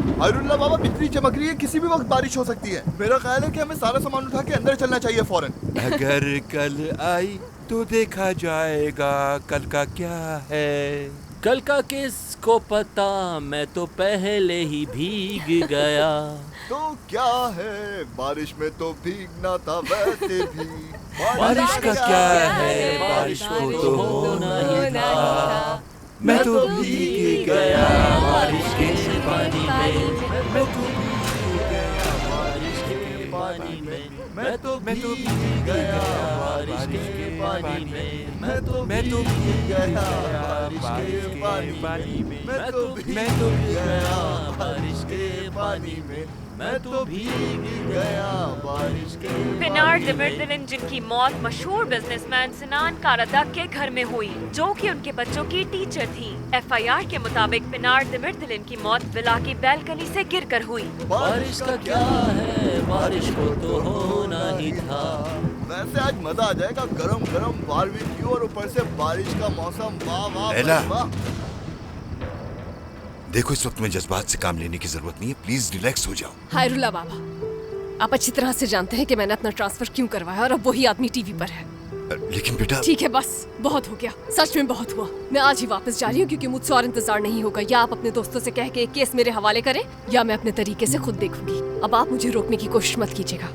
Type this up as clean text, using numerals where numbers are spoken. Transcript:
हायरुल्लाह बाबा, बिजली चमक रही है, किसी भी वक्त बारिश हो सकती है। मेरा ख्याल है कि हमें सारा सामान उठा के अंदर चलना चाहिए फौरन। अगर कल आई तो देखा जाएगा कल का क्या है। कल का किसको पता, मैं तो पहले ही भीग गया। तो क्या है, बारिश में तो भीगना था वैसे भी। बारिश का क्या है, बारिश को तो होना ही था। मैं तो भीग गया बारिश के पानी में, मैं तो भीग गया बारिश के पानी में, मैं तो भीग गया बारिश के पानी में, मैं तो भीग गया बारिश के पानी में, मैं तो भीग गया बारिश के पानी में, मैं तो भीग गया बारिश के। पिनार्ड दिमिर्दिलिन, जिनकी मौत मशहूर बिजनेसमैन सिनान कारदाक के घर में हुई, जो कि उनके बच्चों की टीचर थी। FIR के मुताबिक पिनार्ड दिमिर्दिलिन की मौत विला की बैल्कनी से गिरकर हुई। बारिश का क्या है, बारिश को तो होना ही था। वैसे आज मजा आ जाएगा, गरम गरम बारबेक्यू और ऊपर से बारिश का मौसम। वाह वाह लैला। वाह। देखो, इस वक्त में जज्बात से काम लेने की जरूरत नहीं है, प्लीज रिलैक्स हो जाओ। हायरुल्लाह बाबा, आप अच्छी तरह से जानते हैं कि मैंने अपना ट्रांसफर क्यों करवाया और अब वही आदमी टीवी पर है। लेकिन बेटा। ठीक है, बस बहुत हो गया, सच में बहुत हुआ। मैं आज ही वापस जा रही हूँ क्योंकि मुझसे और इंतजार नहीं होगा। या आप अपने दोस्तों से कह के एक केस मेरे हवाले करें या मैं अपने तरीके से खुद देखूंगी। अब आप मुझे रोकने की कोशिश मत कीजिएगा।